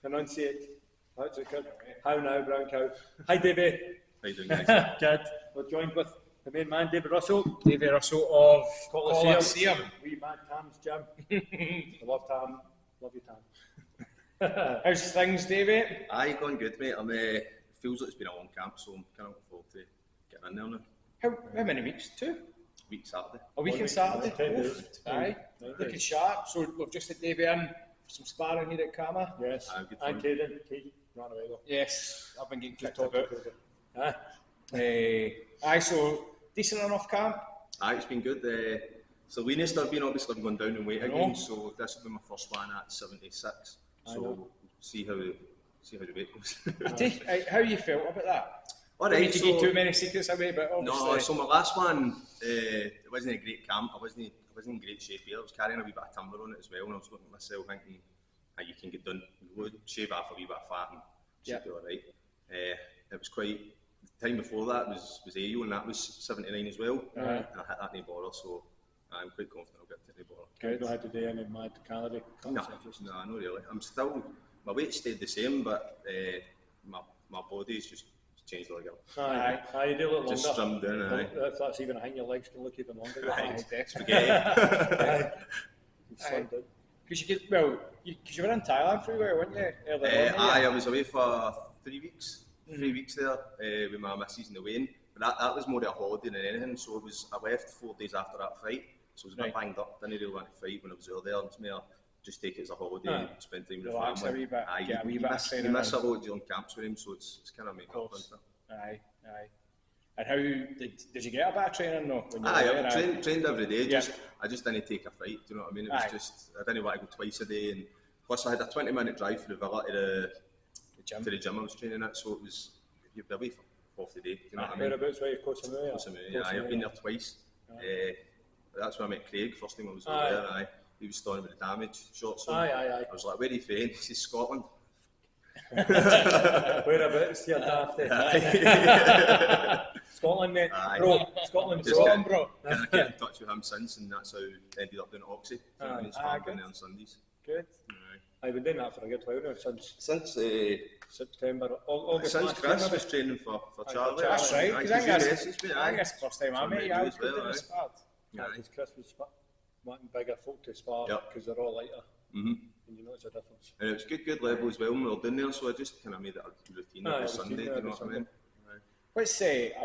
enunciate. How's it good? How now, brown cow? Hi, Davie. How you doing, guys? Good. We're joined with the main man, Davie Russell. Davie Russell of Colloseum. Wee man Tam's gym. I love Tam. Love you, Tam. How's things, Davie? Aye, going good, mate. Feels like it's been a long camp, so I'm kind of looking forward to getting in there now. How many weeks? 2? Week Saturday. A week and Saturday? 10 days. Aye. Looking sharp. So we've just had Davie in for some sparring here at Kama. Yes. Aye, good And fun. Kaden ran away though. Yes, I've been getting Just kicked talking about. about it. Aye, so decent enough camp. Aye, it's been good. So Leanest I've been obviously going down in weight I know. again, so this will be my first one at 76. I So know. we'll see how the weight goes. How you felt about that? I Alright, need to give too many secrets away, but obviously... No, so my last one, it wasn't a great camp. I wasn't in great shape here. I was carrying a wee bit of timber on it as well, and I was looking at myself thinking, you can get done. You shave off a wee bit of fat and should be alright. It was quite. The time before that was AO, and that was 79 as well. And I hit that no bother, so I'm quite confident I'll get to no bother. Good. I had to do any mad calorie cuts. No, not really. I'm still. My weight stayed the same, but my body's just changed a little. Aye. You do a little Just longer. trimmed down. Aye. If that's even a thing, your legs can look even longer. Aye. Spaghetti. Aye. It's Aye. slimmed down. Because you were in Thailand for a while, weren't you? Earlier on, Aye, I was away for 3 weeks. 3 weeks there with my missus and the weigh-in. But that was more of a holiday than anything. So I left 4 days after that fight. So I was a bit banged up. Didn't really want to fight when I was there. It was more just take it as a holiday and spend time with the Relax family. a wee bit, Aye, get a wee you bit of miss training a in. lot during camps with him, so it's kind of making up, isn't it? Aye. And how did you get a bit of training though? When you Aye, were I there? trained every day. Yeah. I just didn't take a fight. Do you know what I mean? It was Aye. just I didn't want to go twice a day, and plus I had a 20-minute drive from the villa to the gym I was training at, so it was you'd be away for half the day. Do you know what I mean? Whereabouts were you? Colloseum? Colloseum, aye, I've been there twice. That's where I met Craig first time I was over there. Aye. He was starting with the damage shots on. Aye. I was like, where are you from? He says Scotland. Whereabouts? You're daft. Scotland, mate. Aye. Bro. Scotland, Just Scotland, get- bro. And I kept in touch with him since, and that's how I ended up doing Oxy. Do you know what I mean? Sparring good. there on Sundays. Good. I've been doing that for a good while now, since Since September, August since last Chris year. was training for Charlie. That's right, Aye, because I think he's been- I think that's the first time I From met you. me I as was good well, in aye. the spot. Aye. Because Chris was wanting bigger folk to spar Yep. because they're all lighter, Mhm. and you notice a difference. And it was good level as well when we were doing there, so I just kind of made it a routine Aye, every routine Sunday, do you every know what I mean? Let's say,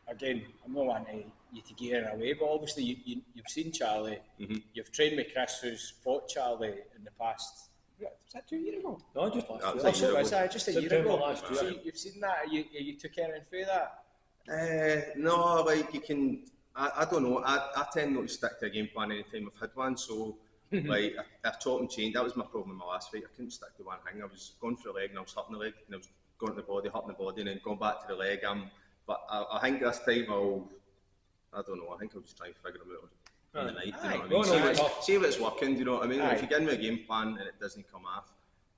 again, I'm not wanting you to get away, but obviously you've seen Charlie, you've trained with Chris, who's fought Charlie in the past. Was that 2 years ago? No, just last That was year. a year ago. Just a year September ago. last year. So you've seen that? You took anything through that? No, like you can, I don't know, I tend not to stick to a game plan anytime I've had one, so like I chop and change. That was my problem in my last fight. I couldn't stick to one thing. I was going for the leg and I was hurting the leg, and I was going to the body, hurting the body, and then going back to the leg. But I think this time I don't know, I think I'll just try and figure them out in the night, do you know what I mean? See what it's working, do you know what I mean? If you give me a game plan and it doesn't come off,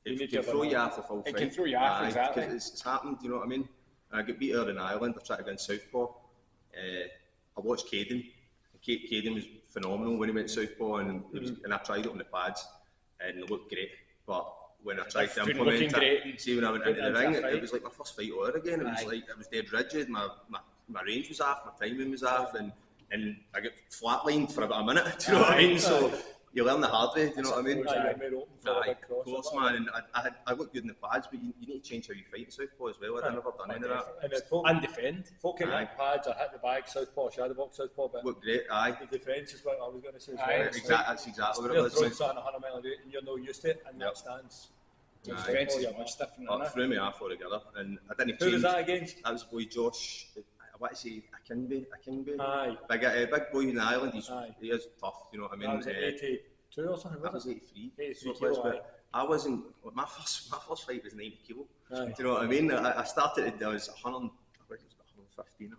it can throw you off the full fight. It can throw you off, exactly. Because it's happened, do you know what I mean? And I got beat earlier in Ireland, I tried to go in Southpaw. I watched Caden. Caden was phenomenal when he went Southpaw, and I tried it on the pads, and it looked great. But when I tried to implement it, see when I went into the ring, it was like my first fight over again. It was like it was dead rigid. My range was off, my timing was off, and I got flatlined for about a minute. Do you know what I mean? So you learn the hard way. Do you know what I mean? Aye, of course, man. And I look good in the pads, but you need to change how you fight in Southpaw as well. I've never done any of that. And defend. Folk can hit pads or hit the bag, Southpaw, shadow box, Southpaw, but Look great, aye. the defence is what I was going to say as Aye, well. it's That's exactly what it They're was. throwing something 100 mile a day and you're not used to it, and that stands. Defence is much different than It that. threw me off altogether, and I didn't Who change. was that against? That was boy Josh. I want to say Akingbe. Aye. Big boy in Ireland. Aye. He is tough. You know what I mean? That was at 82 or something, That wasn't was it? 83. 83 So it was, kilo, but I wasn't. My first fight was 90 kilo. Aye. Do you know what I mean? I started. I was 100. I think it was 115,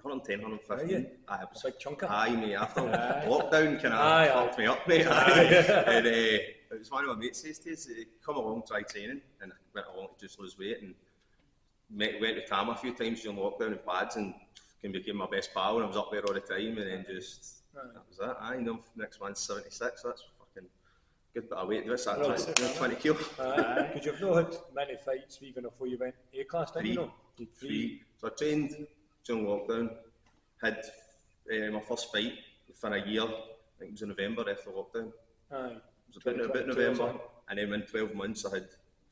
110, 115. Aye, it was It's like chunker. Aye, mate. After Aye. lockdown, kind Aye, of fucked me up, mate. Aye. And it was one of my mates says to us, "Come along, try training," and I went along to just lose weight, and went to Tam a few times during lockdown in pads, and became my best pal, and I was up there all the time, and then just that was it. Aye, no, next one's 76. So that's fucking good bit of weight. What's that? 20 kilo. Because you've not had many fights even before you went A-class, didn't you know? Three. So I trained during lockdown, had my first fight within a year, I think it was in November after lockdown. Aye. It was a bit November, and then in 12 months I had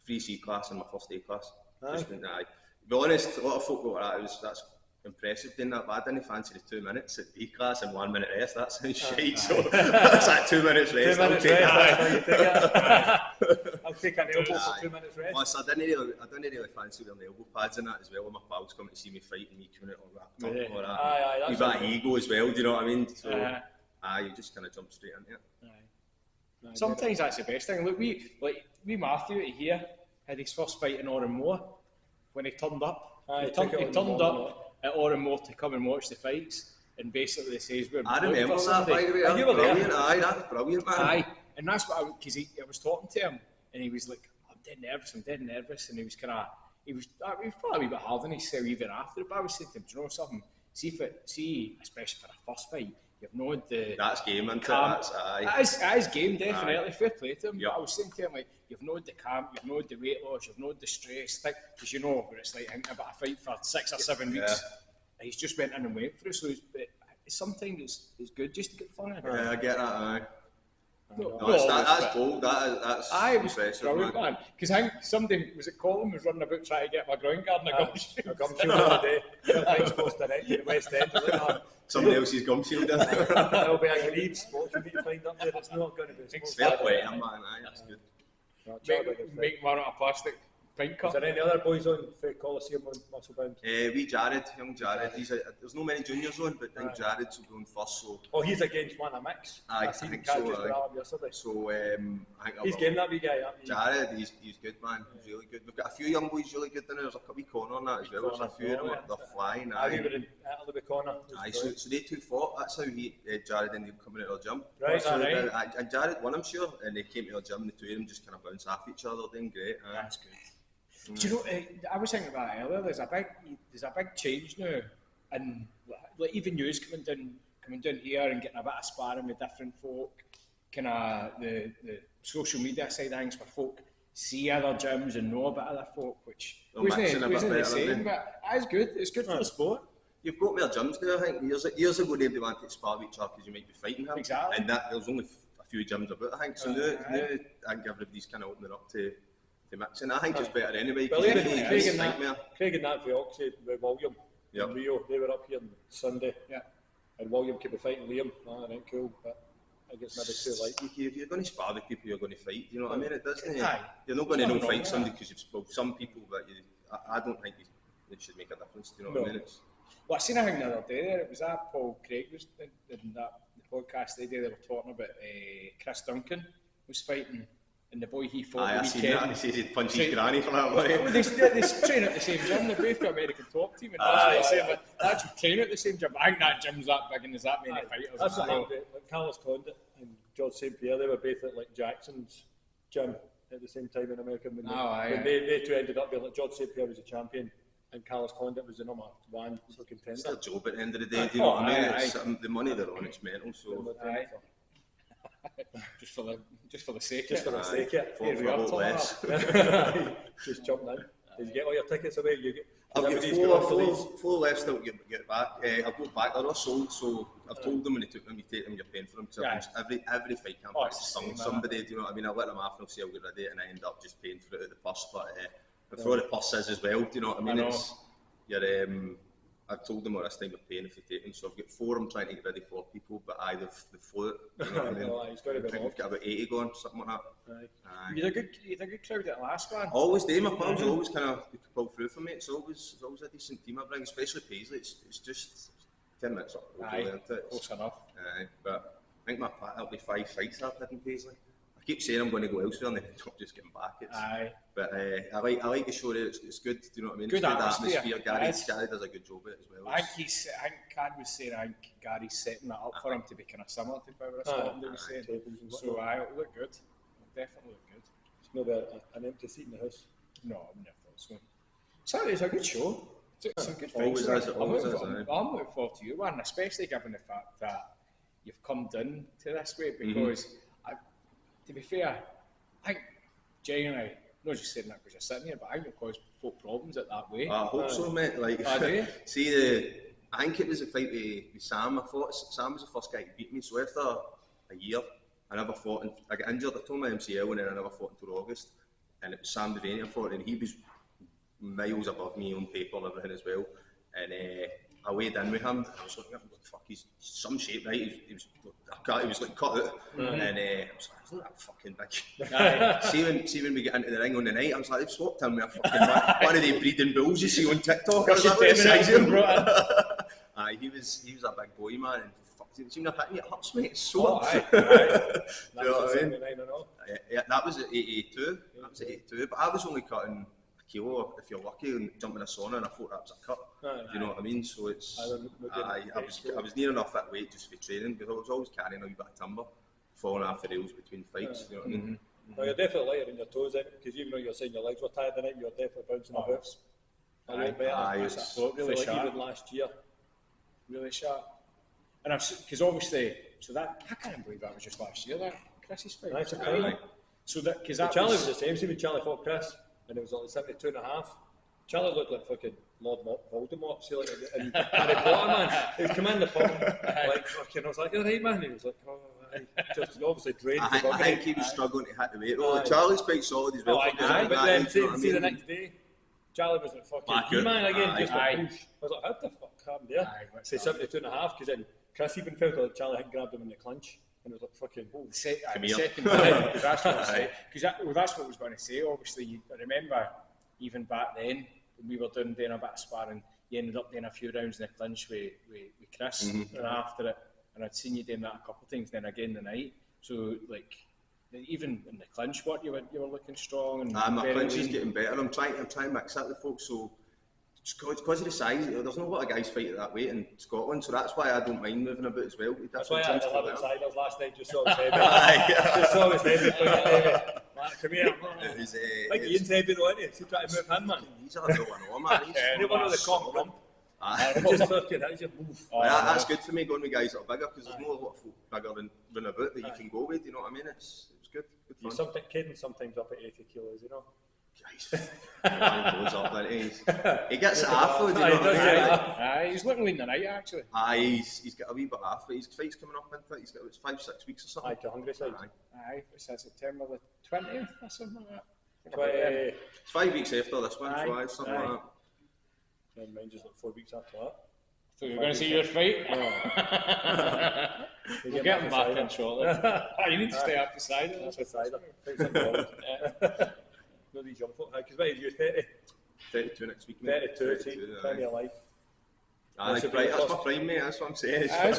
3 C-class and my first A-class. Just went, to be honest, a lot of folk go like that's impressive doing that, but I didn't fancy the 2 minutes at B-class and 1 minute rest. That sounds shite, so that's like 2 minutes rest. 2 minutes rest, I'll take an elbow for 2 minutes rest. Plus, I didn't really fancy wearing the elbow pads and that as well. My pals coming to see me fight and me coming out all wrapped up and all that. You've got ego as well, do you know what I mean? So, you just kind of jump straight into it. Sometimes that's the best thing. Look, we Matthew here had his first fight in Oranmore when he turned up. He turned up at Oranmore to come and watch the fights, and basically says we're. I remember that, by the way. You were there. Aye, that's brilliant, man. Aye, and that's what because I was talking to him, and he was like, I'm dead nervous, and he was probably a wee bit hard on himself even after, but I was saying to him, do you know something? See, especially for a first fight, you've known the. That's game, isn't it? That is game, definitely. Fair play to him. Yep. But I was saying to him, like, you've known the camp, you've known the weight loss, you've known the stress, because you know what it's like thinking about a fight for 6 or 7 weeks. And he's just went in and went for it, so sometimes it's good just to get fun in it. Yeah, I get that, aye. That's bold, that's impressive, man. Because I think somebody, was it Colin, was running about trying to get my ground guard in a gum shield. A gum shield the other day. Thanks, post direct to the West End. Somebody else's gum shield. There'll be a green spot for me to find up there. It's not going to be a fair play, man. That's good. Make one out of plastic pint cup. Is there any other boys on for Colloseum on Musclebound? Young Jared. There's no many juniors on, but young Jared's going first. So. Oh, he's against one of mix. I think so. Yesterday. So I think he's getting that wee guy. Jared, he's good, man. He's really good. We've got a few young boys really good in there. There's a wee corner on that as well. There's a few of them. They're flying. We were in Italy with Connor. So they two fought. That's how Jared ended up coming out of the gym. Right. And Jared won, I'm sure, and they came to the gym and the two of them just kind of bounced off each other. Doing great. That's good. Do you know? I was thinking about it earlier. There's a big change now, and like even you coming down here and getting a bit of sparring with different folk. Kind of the social media side of things where folk see other gyms and know about other folk, which wasn't the same. But it's good. It's good for the sport. You've got more gyms now. I think years ago nobody wanted to spar with each other because you might be fighting him. Exactly. And that there's only a few gyms about. I think so. Now I think everybody's kind of opening up to mixing. I think it's better anyway. Craig and that for Oxford with William in Rio, they were up here on Sunday. Yeah. And William kept fighting Liam. I think cool, but I guess maybe too light. If you're going to spar with people, you're going to fight. You know what I mean? It doesn't. You're not going to not fight somebody because you've spoke some people, but I don't think it should make a difference. Do you know what I mean? Well, I seen a thing the other day there. It was that Paul Craig was in that the podcast they were talking about Chris Duncan was fighting. And the boy he fought I seen that. He says he'd punch his granny for that money. Well, they train at the same gym. They're both the American top team. And they actually train at the same gym. I think that gym's that big and there's that many fighters. That's the thing. Like Carlos Condit and George St. Pierre, they were both at like Jackson's gym at the same time in America. When they two ended up being like George St. Pierre was a champion and Carlos Condit was the number one contender. It's their job at the end of the day. Do you know what I mean? The money they're on, it's mental. So. Just for the sake of it. For a lot less. Just jumping in. Did you get all your tickets away? I've got four left still to get back. I've got back. They're all sold, so I've told them when they took them, you take them, you're paying for them. So every fight camp has stung somebody. Do you know what I mean? I let them off and I'll say I'll get ready, and I end up just paying for it at the purse. But for the purse is as well. Do you know what I mean? I've told them what this time we're paying if they take them, so I've got 4 I'm trying to get ready for people, but either the float, you know what I mean? I think we've got about 80 going, something like that. You had a good crowd at the last one. Always do, my pals always kind of pull through for me. It's always a decent team I bring, especially Paisley. It's just 10 minutes up. Close enough. But I think that'll be 5 fights I've had in Paisley. I keep saying I'm going to go elsewhere and then I'm just getting back. But I like the show there. It's good. Do you know what I mean? Good atmosphere. Gary does a good job at it as well. I think Cad was saying Gary's setting that up for him to be kind of similar to Power of Scotland. He was saying. So it'll look good. It'll definitely look good. It's not an empty seat in the house. No, I never thought so. Saturday's a good show. It's some good fights. I'm looking forward to you one, especially given the fact that you've come down to this way because to be fair, I think genuinely, not just saying that because you're sitting here, but I think it caused folk problems at that way. I hope so, mate. Like, I think it was a fight with Sam. I thought Sam was the first guy to beat me, so after a year, I never fought. I got injured, I told my MCL, and then I never fought until August. And it was Sam Devaney I fought, and he was miles above me on paper and everything as well. And I weighed in with him, and I was looking at him like, fuck, he's some shape, right? He was like cut out. And I was like, isn't that fucking big? see when we get into the ring on the night, I was like, they've swapped him with a fucking one of the breeding bulls you see on TikTok. I was like, what the size of him? He was a big boy, man. And fucking, see when I hit me, it hurts, mate. It's so That was that was at 82. That was at 82. But I was only cutting a kilo, if you're lucky, and jumping in a sauna, and I thought that was a cut. Do you know what I mean? So it's I was near enough that weight just for training, because I was always carrying a wee bit of timber, falling off the rails between fights. You know what I mean? Well, you're definitely lighter on your toes, because even though you're saying your legs were tired the night, you're definitely bouncing about. A lot better. Really sharp. Even last year. Really sharp. And because obviously, I can't believe that was just last year, that Chris's fight. That's okay. So because that Charlie was the same. See when Charlie fought Chris, and it was like 72 and a half. Charlie looked like fucking Lord Voldemort, see, like in Harry Potter, man. He was commanding the pump, like fucking. I was like, "You're right, man." He was like, "Oh, right." Just obviously drained. I think he was struggling to hit the weight roll. Charlie's quite solid as well. But then see the next day, Charlie was like fucking man again, just like push. I was like, "How the fuck happened there?" Say 72 and a half, because then Chris even felt like Charlie had grabbed him in the clinch. And it was like fucking, the second time, because that's what I say. That's what I was going to say. Obviously, I remember even back then when we were doing a bit of sparring, you ended up doing a few rounds in the clinch with Chris, and after it, and I'd seen you doing that a couple of times. Then again the night, so like even in the clinch, what you were looking strong and my clinch is getting better. I'm trying to mix that with folks. So because of the size, there's not a lot of guys fight at that weight in Scotland, so that's why I don't mind moving about as well. That's why I had 11 siders last night, just saw his heavy. Just saw his heavy. Come here. Like Ian's heavy though, isn't he? He's trying to move him, man. He's a real one, man. He's one of the common rump. Just fucking, how's your move? That's good for me, going with guys that are bigger, because there's not a lot of folk bigger than run about that you can go with, you know what I mean? It's good fun. Caden sometimes up at 80 kilos, you know? He gets it after, do you know what I mean? He's looking lean tonight, actually. He's got a wee bit after. His fight's coming up, isn't it? He's got 5-6 weeks or something. To Hungry side. It's September the 20th or something like that. It's 5 weeks after this one, so something like that. And mine just like 4 weeks after that. So you're going to see your fight? We'll get him back in shortly. You need to stay up beside it. That's beside it. No, these young folk, because what are you, 30? 32 next week, mate. 32, plenty of life. That's my prime, mate, that's what I'm saying. That's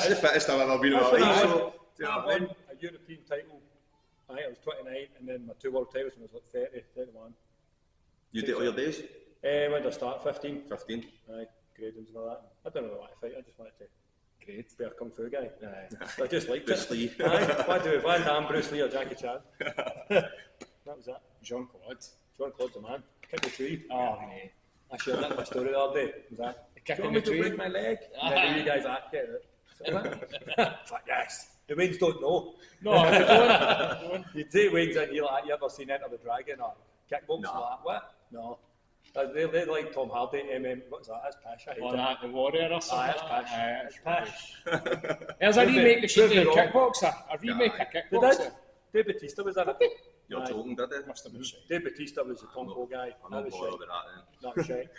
the fittest I've ever been in my life. I won a European title, I think I was 29, and then my 2 world titles when I was like 30, 31. You did all your days? When did I start? 15. 15. Gradings and all that. I don't know what to fight, I just wanted to be a kung fu guy. I just liked Bruce it. Lee. What do Van Damme, Bruce Lee or Jackie Chan? That was that. Jean-Claude's a man. Kick the tree. Oh, man. I shared that in my story the other day. Was that? Kicking the tree? To break my leg? And then you guys asked it. It's like, yes. The Waynes don't know. No, I don't. You'd say Waynes and you're like, you ever seen Enter the Dragon or Kickboxing? No. Like, what? No. They're like Tom Hardy, what's that? That's pish. I hate it. The Warrior or something? That's pish. There's a remake of Kickboxer. A remake of Kickboxer. Dave Bautista was in it. You're joking, did they? Must have been shit. Dave Bautista was the combo guy. I'm not bothered with that then. Not shite.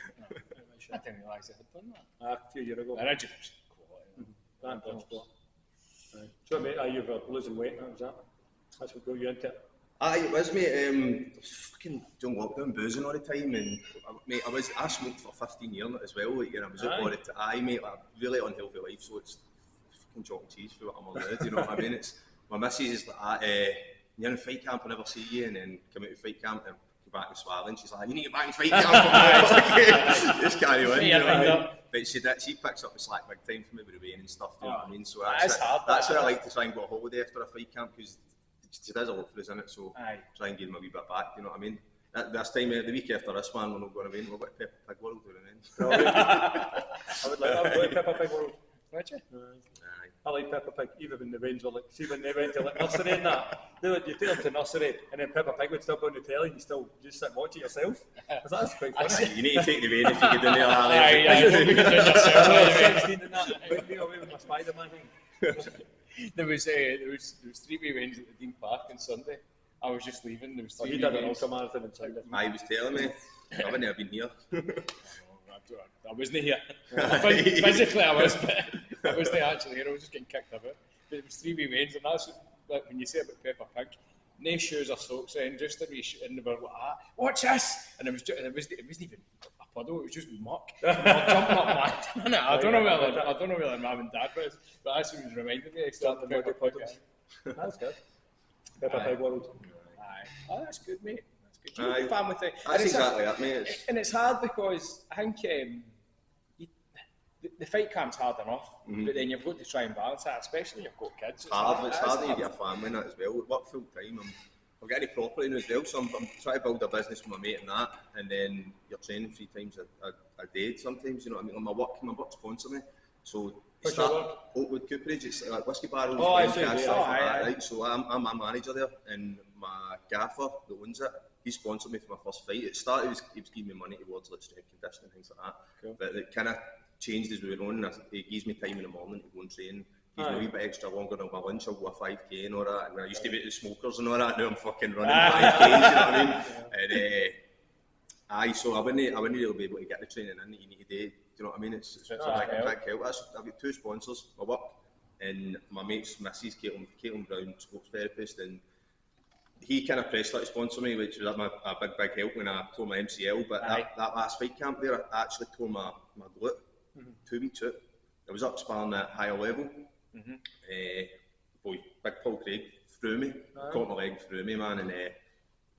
I didn't realise they had done that. A few years ago. I just So, mate, you were losing weight, that was that. That's what got you into it. It was, mate. Fucking during lockdown, boozing all the time, and mate, I smoked for 15 years as well. Like, and I was out all the time. Mate, like, really unhealthy life. So it's fucking chalk and cheese for what I'm allowed. You know what I mean? It's my missus is like, you're in fight camp, I never see you, and then come out of fight camp and go back to Swaddling. She's like, you need to get back in fight camp. Just carry on. You know what I mean? But she picks up the slack big time for me with the rain and stuff. You know what I mean? So that's where I like to try and go a holiday after a fight camp, because she does a lot for us in it, so try and give them a wee bit back, you know what I mean? This time, the week after this one, we're not going to win, we're going to Peppa Pig World, do you know what I mean? I would like to Peppa Pig World. Would you? Aye. I like Peppa Pig, even when the Waynes were like, see when they went to like nursery and that, you take them to nursery and then Peppa Pig would still be on the telly and you just sit and watch it yourself. That's quite funny. You need to take the Wayne if you get in there. You don't be doing yourself. 16 and that, put me away with my Spider-Man thing. There was 3 wee Waynes at the Dean Park on Sunday. I was just leaving. There was 3 he did an ultra marathon on Sunday. He was telling me. I wouldn't have been here. I wasn't here. Physically, I was, but I wasn't actually here. I was just getting kicked about. But it was 3 wee Waynes, and that's like when you say about Peppa Pig. No shoes or socks in, just a wee and they were like, watch this! And it wasn't even a puddle, it was just muck. And they were jumping up mad. I don't know where their mum and dad was, but that's what was reminding me. Start the Peppa Pig. That's good. Peppa Pig world. Aye. Oh, that's good, mate. That's good. You know, family thing. That's exactly it, mate. And it's hard because I think the fight camp's hard enough, but then you've got to try and balance that, especially when you've got kids. It's hard when you get a family in that as well. We work full time. I've got any property in as well, so I'm trying to build a business with my mate and that, and then you're training 3 times a day sometimes, you know what I mean? My work sponsor me, so Oakwood Cooperage, it's like whiskey barrels, right? So I'm a manager there, and my gaffer that owns it, he sponsored me for my first fight. It started, he was giving me money towards like strength conditioning and things like that, cool. But it kind of changed as we were on. He gives me time in the morning to go and train. Gives me a wee bit extra longer than my lunch. I'll go a 5k and all that. And when I used to be at the smokers and all that, now I'm fucking running 5k's, you know what I mean? And so I wouldn't really be able to get the training in that you need to do. Do you know what I mean? It's a big help. I've got 2 sponsors, my work and my mate's missus, Caitlin Brown, sports therapist, and he kind of pressed to sponsor me, which was a big help when I tore my MCL. But that last fight camp there, I actually tore my glute 2 weeks out. I was up sparring at higher level. Big Paul Craig threw me, caught my leg through me, man, and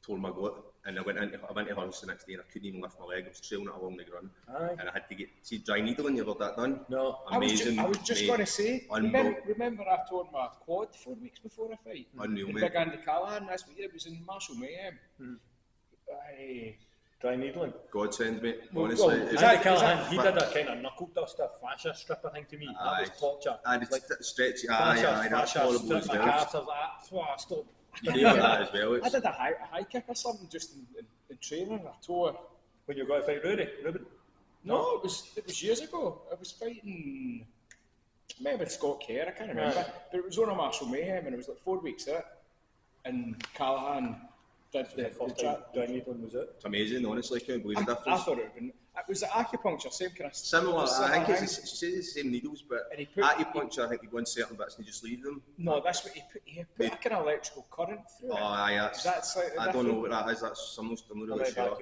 tore my glute. And I went into the house the next day and I couldn't even lift my leg. I was trailing it along the ground, and I had to get dry needling. You ever that done? No. Amazing. I was just going to say. Remember, I tore my quad 4 weeks before a fight. Unreal, mate. Big Andy Callahan. That's what it was in Marshall Mayhem. Dry needling. Godsend, mate. Honestly, Andy Callahan, he did a kind of knuckle duster fascia strip, I think, to me. That was torture. And it's stretchy. That's horrible as well. Stop. You do that as well. I did a high kick or something just in training. I tore. When you were going to fight Ruben? No, it was years ago. I was fighting maybe Scott Kerr, I can't remember. But it was on a Marshall Mayhem and it was like 4 weeks out. And Callahan did the first time dry needling was it? It's amazing, honestly. I can't believe the difference. I thought it would have been. It was acupuncture, same kind of. Similar. I think it's the same needles, but acupuncture, I think you go in certain bits and you just leave them. No, that's what he put. He put a kind of electrical current through it. That's I don't know what that is. That's I'm not really sure.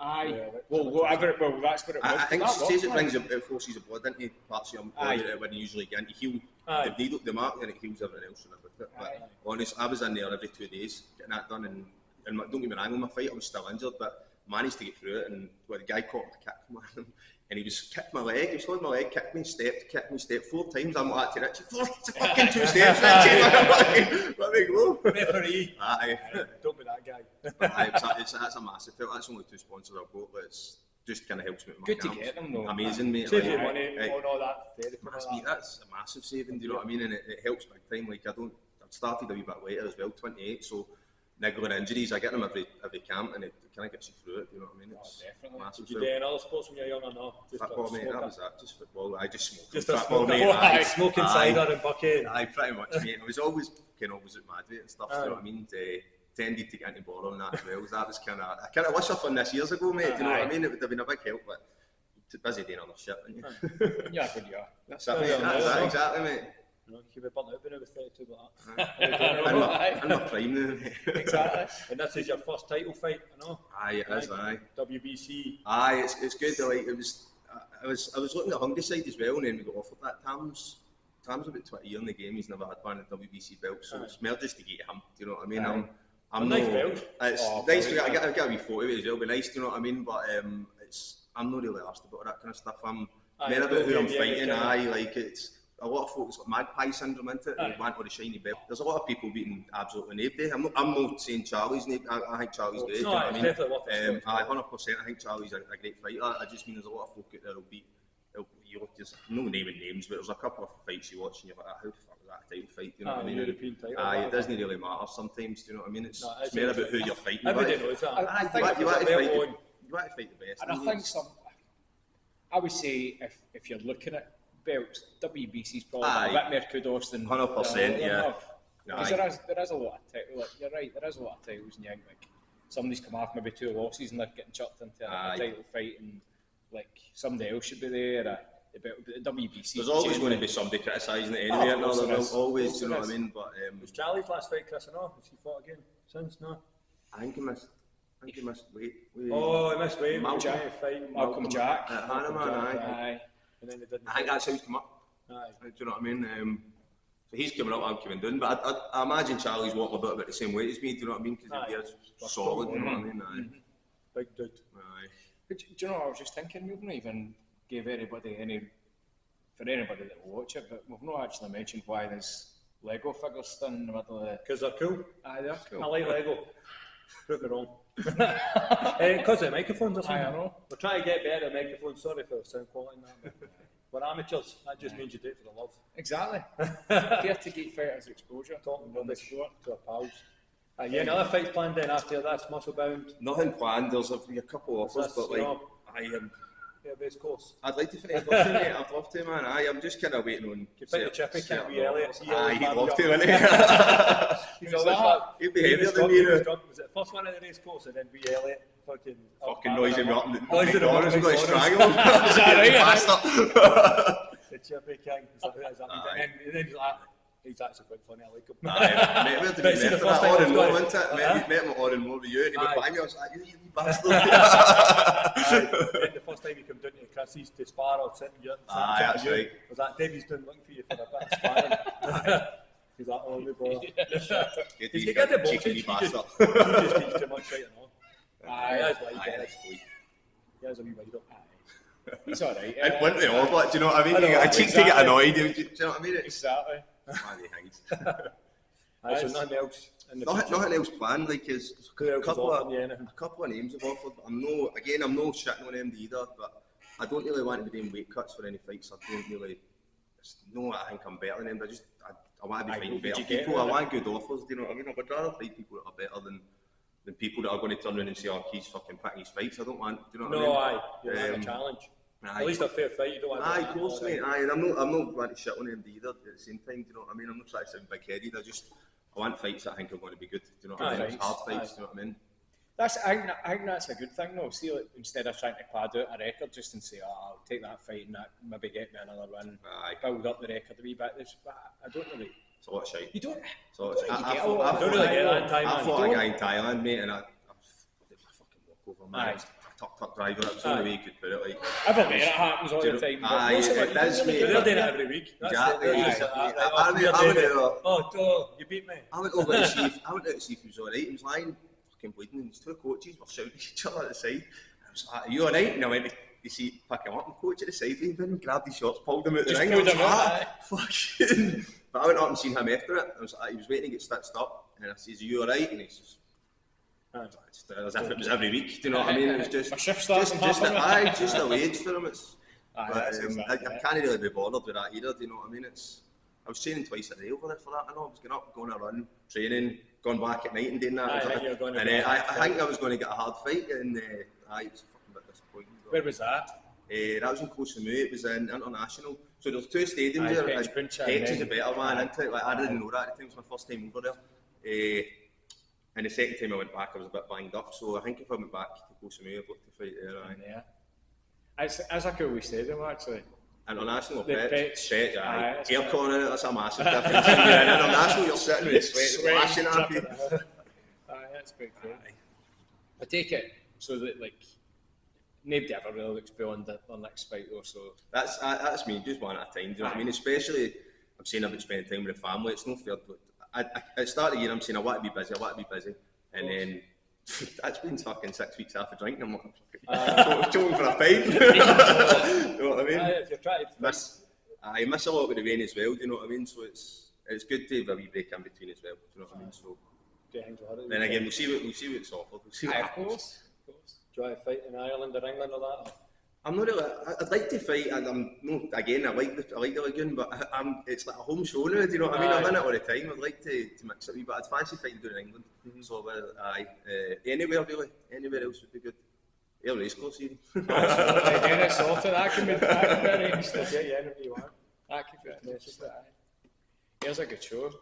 Aye. Well, whatever. Well, that's what it was. I think it says it forces the blood into parts of your body that it wouldn't usually get into heal. The needle, the mark, and it heals everything else with it. But honestly, I was in there every 2 days getting that done, and don't get me wrong, on my fight I was still injured, but managed to get through it, and the guy caught my kick from him, and he was kicked my leg, he was holding my leg, kicked me, stepped 4 times. I'm like to Richie, 4 fucking 2 steps, Richie, let me go. Referee. Aye. Don't be that guy. That's a massive help. That's only 2 sponsors I've got, but it's just kind of helps me with my good camps. To get them though. Amazing, mate. Save you money on all that therapy. That's a massive saving, do you know what I mean? And it helps big time. Like I've started a wee bit later as well, 28, so niggling injuries, I get them every camp, and it kind of gets you through it. You know what I mean? It's massive. Did you do any other sports when you were young or not? Just football, mate. That was that. Just football. I just smoked. Just football, mate. Smoking cider and bucket. Aye, pretty much, mate. I was always kind of opposite Madrid and stuff. You know what I mean? Tended to get into ball on that as well. That was kind of. I kind of wish I'd done this years ago, mate. Do you know what I mean? It would have been a big help, but busy doing other shit, weren't you? Yeah, good you are. That's it, mate. That's exactly, mate. You keep it burnt out when I was 32 like that. I'm not prime now, mate. Exactly. And this is your first title fight, I know. Aye, it is, aye. WBC. Aye, it's good. Like I was looking at Hungry Side as well, and then we got offered that. Tam's about 20 years in the game. He's never had one of the WBC belts, so it's more just to get him. Do you know what I mean? I'm nice belt. It's nice. I get a wee photo of it as well. It'll be nice. Do you know what I mean? But I'm not really asked about that kind of stuff. I'm more about who I'm fighting. Like it's. A lot of folks got magpie syndrome into it. They want all the shiny belt. There's a lot of people beating absolutely nobody. I'm not saying Charlie's nobody. I think Charlie's great. No, it's definitely worth it. 100%. I think Charlie's a great fighter. I just mean there's a lot of folk out there who'll beat you look, there's no naming names, but there's a couple of fights you watch and you're like, how the fuck was that a title fight? Do you know what I mean? European title. It doesn't really matter sometimes. Do you know what I mean? It's more about who you're fighting. Everybody knows that. You want to fight the best. And I think I would say if you're looking at belts, WBC's probably a bit more kudos than 100%. Yeah. Because there is a lot of titles. Like, you're right, there is a lot of titles, and you think like somebody's come off maybe 2 losses and they're getting chucked into a title fight, and like somebody else should be there. The WBC. There's always going to be somebody criticising it anyway. Always, you know what I mean? But was Charlie's last fight, Chris, or no? Has he fought again since? No. I think he missed weight. Oh, he missed weight. Malcolm Jack. At Hanneman, aye. And then they didn't. I think that's how he's come up. Aye. Do you know what I mean? So he's coming up, I'm coming down. But I imagine Charlie's walking about the same weight as me. Do you know what I mean? Because he is solid. You know what I mean? Aye. Big dude. Aye. But do you know what I was just thinking? We've not even gave anybody for anybody that will watch it, but we've not actually mentioned why there's Lego figures still in the middle of the... Because they're cool. Aye, they're cool. I like Lego. Prove me wrong. Because of the microphones or something. I know. We're trying to get better at microphones. Sorry for the sound quality and that. But we're amateurs. That just means you do it for the love. Exactly. Care to get fighters exposure. Talking rubbish to our pals. Any other fights planned then after this, Musclebound? Nothing planned. There's a couple of offers, but like, base course. I'd like to finish boxing, mate. I'd love to, man. I'm just kind of waiting on. Fight Chippy, can't be Elliot. He'd love to, wouldn't he? He'd be heavier than me. Was it the first one in the race course and then be Elliot? Fucking noisy me up. Noisy me up. We've got to strangle him. Is that right? The Chippy King. Is that and then he's like, he's actually quite funny. I like him. Mate, where did we meet him? At Oranmore, wasn't it? Met him at Oranmore with you, and he went by me. I was like, you wee bastard. The first time he came down to Chrissy's to spar or sitting here. That's right. Was that Davie's doing looking for you for a bit of sparring? He's like, oh, my boy. He's got the boxing. He just needs too much fighting off. He has a wee wide up. He's alright. It went the odd, like, do you know what I mean? I think to get annoyed. Do you know what I mean? Exactly. So nothing else. Nothing else planned. Like, there's a couple of names have offered. I'm no shitting on them either. But I don't really want to be doing weight cuts for any fights. I don't really. I think I'm better than them. But I want to be fighting better people. I want good offers. Do you know what I mean? I would rather fight people that are better than people that are going to turn around and say, "Oh, he's fucking picking his fights." I don't want. Do you know what I mean? You want a challenge. Aye. At least a fair fight. You don't want. Of course, mate. Aye, I'm not going to shit on them either. At the same time, do you know what I mean? I'm not trying to sound big-headed. I want fights that I think are going to be good. Do you know what I mean? It's hard fights. Do you know what I mean? I think that's a good thing though. See, like, instead of trying to pad out a record just and say, "Oh, I'll take that fight and that maybe get me another win," build up the record a wee bit. I don't really. It's a lot of shite. You don't. I don't really get that in Thailand. I fought a guy in Thailand, mate, and I fucking walk over, man. Tuck driver, that's the only way you could put it. Like, I've admit it happens all the time. It does, mate. They're doing it every week. Exactly. You beat me. I went over to see if he was alright. He was lying fucking bleeding, and his 2 coaches were shouting at each other at the side. I was like, "Are you alright?" And I went to see pick him up, and coach at the side, he went and grabbed his shorts, pulled him out the ring. I was like, fucking. But I went up and seen him after it. I was like, he was waiting to get stitched up, and I says, "Are you alright?" And he's just. As if it was every week, do you know what I mean? It was just a wage for him. I can't really be bothered with that either, do you know what I mean? I was training twice a day over there for that. I know I was getting up, going a run, training, going back at night and doing that. I think I was going to get a hard fight, and it was a fucking bit disappointing. Where was that? That was in Colloseum. It was in International. So there's 2 stadiums there. Hex is a better one, isn't it? Like, I didn't know that. I think it was my first time over there. And the second time I went back, I was a bit banged up. So I think if I went back to Colloseum, I'd look to fight there. It's a cool stadium, actually. International Pets, aircon in it, that's a massive difference. In International, you're sitting with the sweat splashing at you. That's pretty cool. I take it so that, like, nobody ever really looks beyond their next fight though, so... That's me, just one at a time, do you know what I mean? Especially, I'm saying about spending time with the family, it's no fair, but at the start of the year, I'm saying I want to be busy, and then that's been fucking 6 weeks after drinking. I'm like, choking for a fight. You know what I mean? If you're trying to I miss a lot with the rain as well. Do you know what I mean? So it's good to have a wee break in between as well. Do you know what I mean? So then again, we'll see what it's offered. We'll see what happens. Do you want to fight in Ireland or England or that? I'm not really. I'd like to fight, and I like the Lagoon, but it's like a home show now. Do you know what I mean? I'm in it all the time. I'd like to mix it a wee bit. I'd fancy fighting down in England. So anywhere really, anywhere else would be good. Air Racecourse even. Again, it's sorted. That can be arranged. Get you anything you want. That could be arranged. Here's a good show.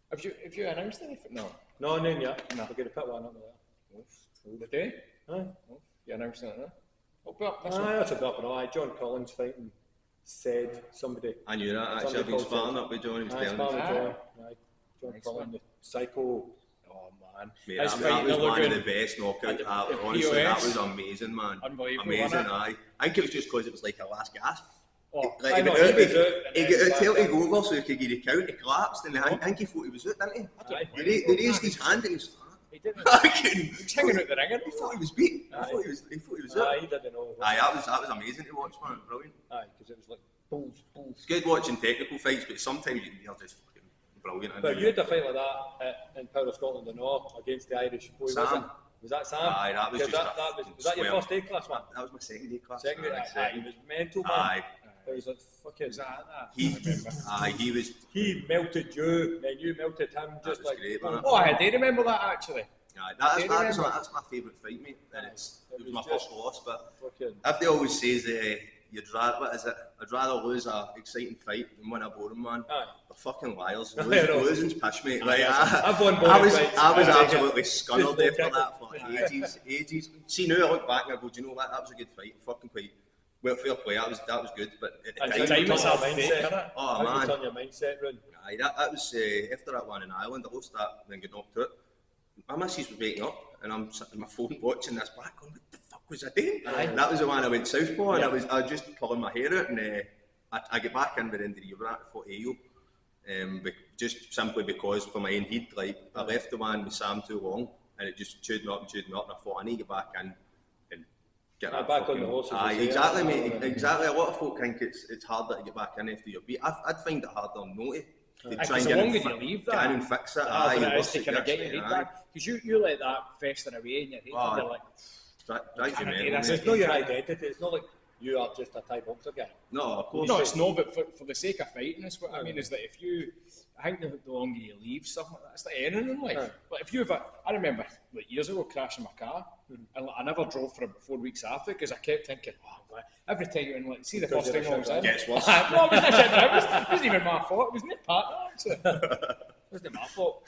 Have you announced anything? No. No, none yet. No. We're going to put one up there. The day? Aye. You announced it, no? That's a bit of an John Collins fighting said somebody. I knew that actually. I've been sparring up with John. He was telling me. John Collins, the psycho. Oh man, mate, that was one of the best knockouts. Honestly, that was amazing, man. Unbelievable. Amazing, aye. I think it was just because it was like a last gasp. Oh, like he got out to go over so he could get a count. He collapsed, and I think he thought he was out, didn't he? They raised his hand and he was. He didn't. He was hanging out the ring. He thought he was beat. He thought he was out. He didn't know. Aye, that was amazing to watch, man. Brilliant. Aye, because it was like balls. It's good watching technical fights, but sometimes you're just fucking brilliant. But you had a fight like that in Power of Scotland and all against the Irish boy. Sam. Was that Sam? Aye, that was just was that your first A class one? That was my second A class. Second A, he was mental, man. Aye. He was like fucking. Was that? He was. He melted you, and you melted him. Just like. Great, man. Oh, I do remember that actually. Aye, that's my favourite fight, mate. And it was my first loss, but everybody always says I'd rather lose an exciting fight than win a boring one. They're fucking liars. Losing's pish, mate. Like, I've won boring fights. I was absolutely scunnered after that for ages. See, now I look back and I go, do you know what? That was a good fight. Fucking quite well, fair play. That was good. But at the time, was our mindset. Oh man, turn your mindset round. Aye, that was after that one in Ireland. I lost that, then got knocked out. My missus was waking up, and I'm sitting on my phone watching this back, going, "What the fuck was I doing?" And that was the one I went southpaw, and I was just pulling my hair out, and I get back in by the end of the year for AO, just simply because for my own head, like I left the one with Sam too long, and it just chewed me up, and I thought I need to get back in and get that back on the horse. Aye, exactly, mate. Exactly. A lot of folk think it's harder to get back in after your beat. I'd find it harder than naughty. Try and get in and fix it. It is to kind of get your head back. Because you let that fester away in your head, and you're like, it's not your identity. It's not like you are just a Thai boxer guy. No, of course. No, it's not. But for the sake of fighting, is what I mean. Is that if you, I think the longer you leave something like that, it's like anything in life. But if you've, I remember like years ago crashing my car, and I never drove for about 4 weeks after because I kept thinking, every time and like see the first thing I was in. Gets worse. No, it wasn't even my fault. It was my partner actually. It wasn't my fault.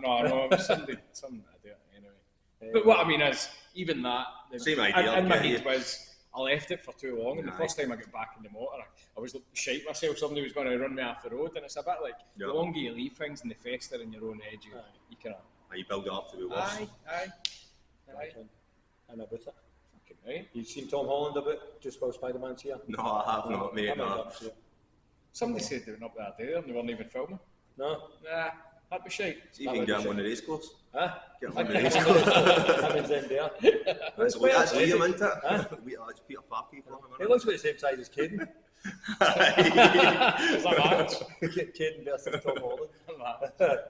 No, it was something I do anyway. But what I mean is, even that, same idea. In my head was, I left it for too long, and the first time I got back in the motor, I was shite myself. Somebody was going to run me off the road, and it's a bit like the longer you leave things and they fester in your own head, you kind of. You build it up to be worse. Aye. And about it. Fucking right. You've seen Tom Holland about just while Spider-Man's here? No, I have not, mate. No. Somebody said they were up that day and they weren't even filming. No. Nah, that'd be shite. See if you can get him on the race course. Huh? Get him on the race course. Happens in there. That's Liam, isn't it? It's Peter Parker for him. He looks about the same size as Caden. Is that match? Caden versus Tom Holland.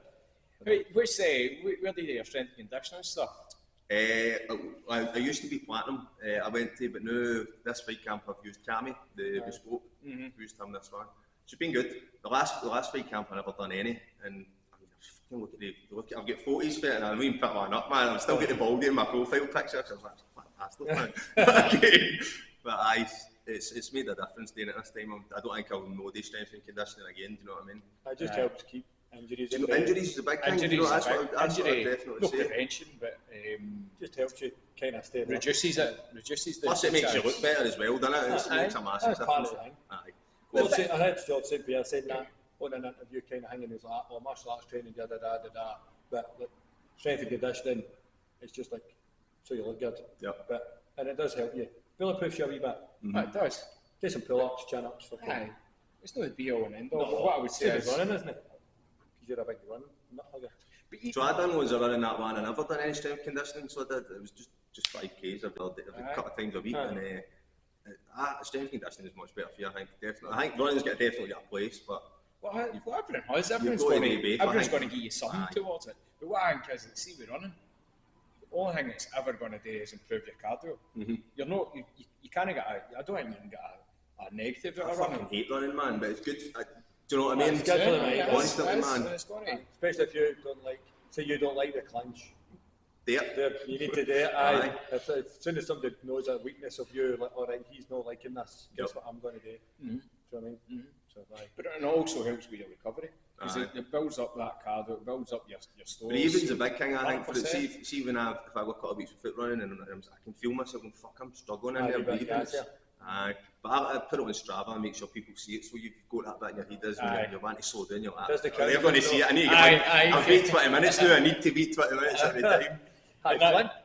Wait, where do you do your strength and conditioning stuff? I used to be platinum. I went to, but now this fight camp I've used Cammy, the bespoke. Used him this one. It's been good. The last fight camp I never done any, and I mean, I've got photos for it, and I haven't even put one up, man. I've still got the ball game in my profile picture. So I was like, fantastic, man. But it's made a difference doing it this time. I don't think I'll know the strength and conditioning again. Do you know what I mean? It just helps keep injuries. Injuries is a big thing. That's what I'd definitely no say. prevention, but just helps you kind of stay. Reduces the. Plus, it makes you look better as well, doesn't it? It makes a massive difference. Well, I heard George St. Pierre saying that on an interview, kind of hanging his like, martial arts training, da. But like, strength and conditioning, it's just like so you look good. And it does help you. Bulletproofs you a wee bit. It does. Get some pull-ups, chin-ups. Aye. It's not the be-all and end-all. But what I would say is running, isn't it? Because you're a big running nut hugger. So I done loads of running that one. I never done any strength conditioning, so I did. It was just 5Ks every couple of times a week. And strength conditioning is much better for you, I think. Definitely. I think running's definitely got a place, but everyone has. Everyone's going to give you something towards it. But what I think is, see, we're running. only thing it's ever going to do is improve your cardio. You're not, you can't get I don't think you can get a negative out of running. I fucking hate running, man, but it's good. Do you know what I mean? It's good for the mind. Honestly, man. Especially if you don't like, say you don't like the clinch. There. You need to do it. Aye. As soon as somebody knows a weakness of you, like, all right, he's not liking this. Guess what I'm going to do? Do you know what I mean? So, but it also helps with your recovery. Because it builds up that cardio, it builds up your stores. Breathing's a big thing, I think. For it. See when if I work a couple of weeks with foot running and I can feel myself going, fuck, I'm struggling in there breathing. But I put it on Strava and make sure people see it, so you've got that bit in your head as when you're wanting to slow down, you're like, they're going to see it. I need to get I've beat 20 minutes now, I need to beat 20 minutes every time.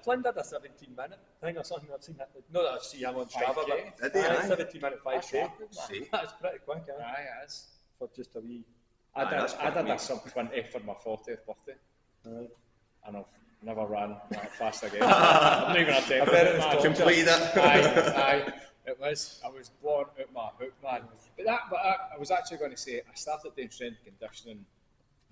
Flynn did a 17-minute thing or something. I've seen that. Not that I see him on Strava, but 17-minute 5K. That's pretty quick, Aye, it is. For just a wee. I did a sub-20 for my 40th birthday. And I've never ran that fast again. I'm not even a I bet it was completed it. Aye. It was. I was blown out my hook, man. But I was actually going to say, I started doing strength and conditioning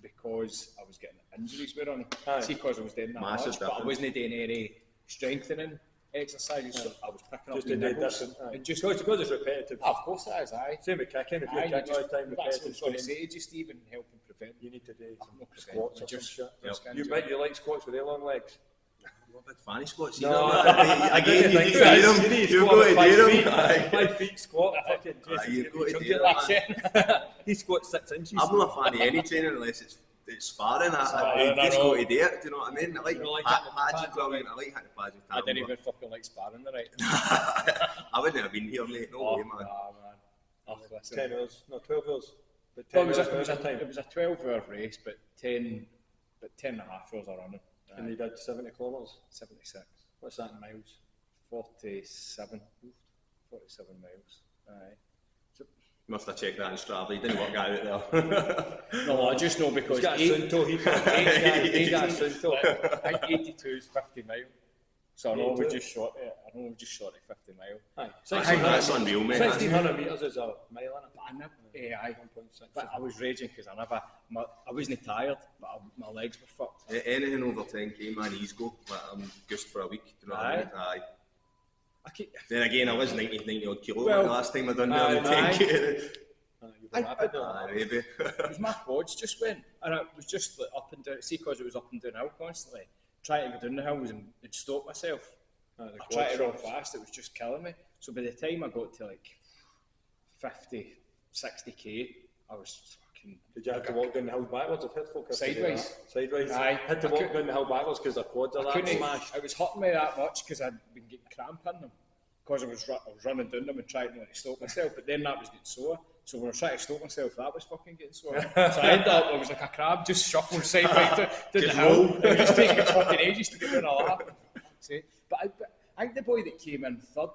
because I was getting injuries with running. See, because I was doing that much, but I wasn't doing any strengthening exercises, so I was picking up the niggles. Just because it's repetitive. Of course it is, aye. Same with kicking, if you're kicking all the time, that's what I was going to say, just even helping prevent. You need to do some squats or some shit. You like squats with their long legs? I'm a big fan of squats. No, again, you need to do them. You've got to do them. 5 feet squat, fucking you've got to do them. He squats 6 inches. I'm not a fan of any training unless it's sparring. I just got to do it. Do you know what I mean? I like pads, brilliant. I like hitting the pads. I didn't even fucking like sparring the night. I wouldn't have been here, mate. No way, man. 10 hours, no 12 hours. But it was a 12-hour race, but 10 and a half hours of running. And they did 70 kilometres? 76. What's that in miles? 47 miles. Aye. So, you must have checked that in Strava. You didn't work that out there. No, I just know because he's got a Sunto. He's got a Sunto. I think 82 is 50 miles. So I know we just shot it. I know we just shot it 50 miles. Aye. That's unreal, mate. 1600 metres is a mile, isn't it? Aye. 1.6. But I was raging because I wasn't tired, but my legs were fucked. Anything over 10k, man, he's go. I'm just for a week. Do you know what I mean? Aye. Then again, I was 90 odd kilo the last time I done the 10k. Maybe. It was my quads just went, and it was just like up and down. See, because it was up and down hill constantly. Trying to go down the hills and stop myself. I tried to run fast, it was just killing me. So by the time I got to like 50, 60k, I was fucking... Did you have to walk down the hill backwards? I've heard folk Sideways. Sideways? Aye. Had to walk down the hill backwards because their quads are that smashed. It was hurting me that much because I'd been getting cramp in them. Because I was running down them and trying to stop myself, but then that was getting sore. So when I was trying to stop myself, that was fucking getting sore. So I ended up, I was like a crab, just shuffling sideways down the hill. It was just taking me fucking ages to get down a lap. But I think the boy that came in third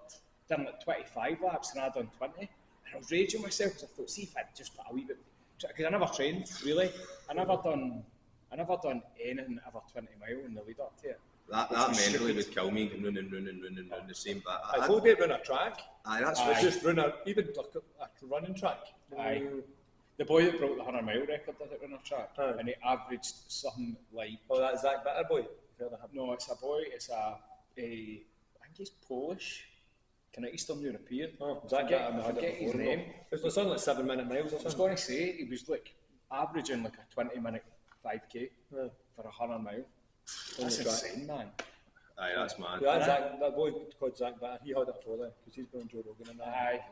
done like 25 laps and I done 20. And I was raging myself because I thought, see if I just put a wee bit, because I never trained really. I never done anything ever 20 mile in the lead up to it. That mentally would kill me, running the same. But I told you to run a track. Aye, that's right. Just run even like a running track. Aye. The boy that broke the 100 mile record did it on a track, and he averaged something like. Oh, that's Zach Bitter boy. No, it's a boy. It's I think he's Polish, kind of Eastern European. Oh, Zach Bitter. I forget his name. It was something like 7 minute miles or something. I was going to say he was like averaging like a 20-minute 5k for 100 mile. That's insane, man. Aye, that's mad. Yeah, that boy called Zach Bitter, he had it for there because he's been on Joe Rogan and that. Aye.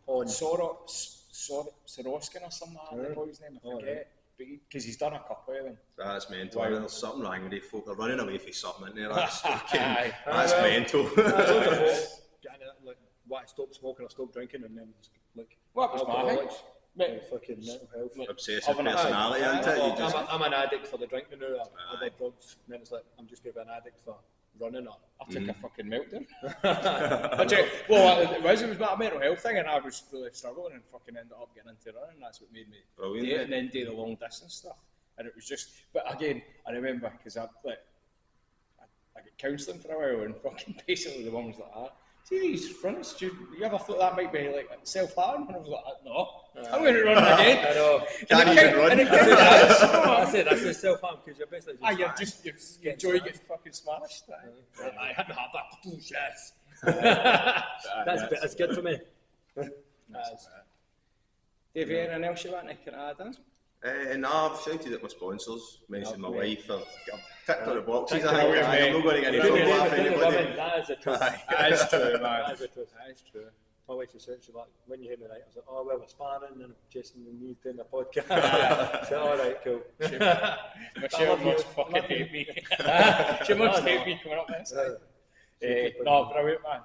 On Soroskin or something like that, the boy's name, I forget. Because he's done a couple of them. That's mental. Wow. There's something wrong with these folk. They're running away from something in there. That's mental. Why stop smoking or stop drinking and then just like. What was my fucking mental health. Obsessive personality, isn't it? I'm an addict for the drinking now, other drugs, and then it's like, I'm just going to be an addict for running up. I took a fucking meltdown. It was a mental health thing, and I was really struggling and fucking ended up getting into running. That's what made me do it, and then do the long distance stuff. And it was just, but again, I remember because I got counselling for a while, and fucking basically the one was like, see these fronts, do you ever thought that might be like self-harm? And I was like, no, I'm going to run again. I know. Can't even run. And it kind of is. That's the self-harm, because you're basically just... you enjoy getting fucking smashed. I had to have that 2 shots. That's good for me. Davie, anything else you want to kind of add in? No, I've shouted at my sponsors, mentioned my wife, I've ticked on the boxes. I'm not going to get any trouble off anybody. That is the truth. That is true, man. That is the truth. That is true. My wife was saying, like, when you hear me right, I was like, oh, well, we're sparring and Jason and me doing the podcast. So, all right, cool. Michelle must fucking hate me. She must hate me coming up this side. No, brilliant, man.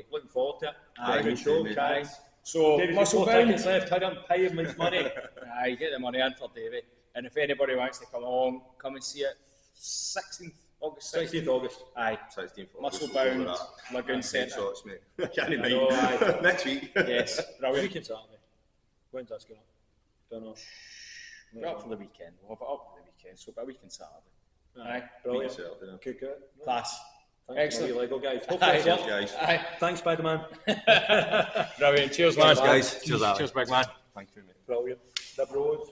Looking forward to it. Good show, guys. So, Musclebound left, hurry up, pay him his money. You get the money in for Davie. And if anybody wants to come along, come and see it. 16th August. 16th August. Aye. 16th August. Musclebound, Lagoon Centre. Shots, mate. I can't imagine. Next week. Yes, brilliant. Weekend Saturday. When's that going up? Don't know. We're up for the weekend. We'll have it up for the weekend, so about a weekend Saturday. Aye. Brilliant. Cook it. Class. Thanks. Excellent. Lego guys. Hopefully, guys. Aye. Thanks, Spider-Man. Brilliant. Cheers, man. Cheers, guys. Cheers, big man. Thank you, mate. Brilliant. The bros.